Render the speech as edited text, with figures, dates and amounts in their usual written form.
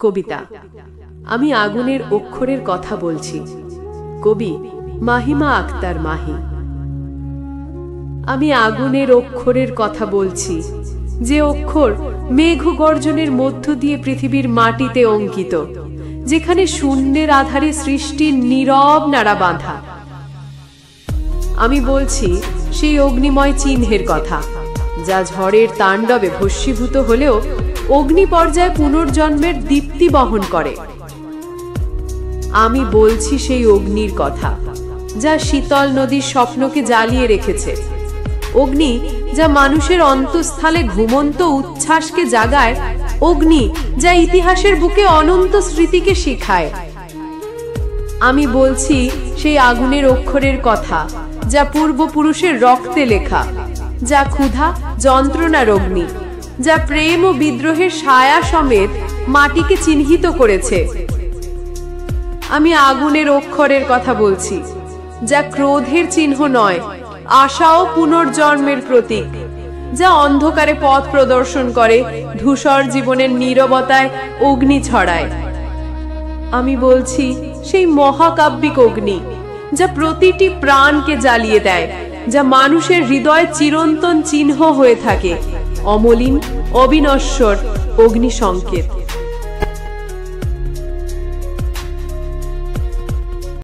কবিতা আমি আগুনের অক্ষরের কথা বলছি। কবি মাহিমা আক্তার মাহি। আমি আগুনের অক্ষরের কথা বলছি, যে অক্ষর মেঘ গর্জনের মধ্য দিয়ে পৃথিবীর মাটিতে অঙ্কিত, যেখানে শূন্যের আধারে সৃষ্টির নীরব নাড়া বাঁধা। আমি বলছি সেই অগ্নিময় চিহ্নের কথা, যা ঝড়ের তাণ্ডবে ভস্মীভূত হলেও অগ্নি পর্যায়ে পুনর্জন্মের দীপ্তি বহন করে। আমি বলছি সেই অগ্নির কথা, যা শীতল নদীর স্বপ্নকে জ্বালিয়ে রেখেছে। অগ্নি যা মানুষের অন্তঃস্থলে ঘুমন্ত উচ্ছ্বাসকে জাগায়। অগ্নি যা ইতিহাসের বুকে অনন্ত স্মৃতিকে শিখায়। আমি বলছি সেই আগুনের অক্ষরের কথা, যা পূর্বপুরুষের রক্তে লেখা, যা ক্ষুধা যন্ত্রণার অগ্নি, যা প্রেম ও বিদ্রোহের ছায়া সমেত মাটিকে চিহ্নিত করেছে। আমি আগুনের অক্ষরের কথা বলছি, যা ক্রোধের চিহ্ন নয়, আশা ও পুনর্জন্মের প্রতীক, যা অন্ধকারে পথ প্রদর্শন করে, ধূসর জীবনের নীরবতায় অগ্নি ছড়ায়। আমি বলছি সেই মহাকাব্যিক অগ্নি, যা প্রতিটি প্রাণকে জ্বালিয়ে দেয়, যা মানুষের হৃদয়ে চিরন্তন চিহ্ন হয়ে থাকে, অমলিন অবিনশ্বর অগ্নি সংকেত।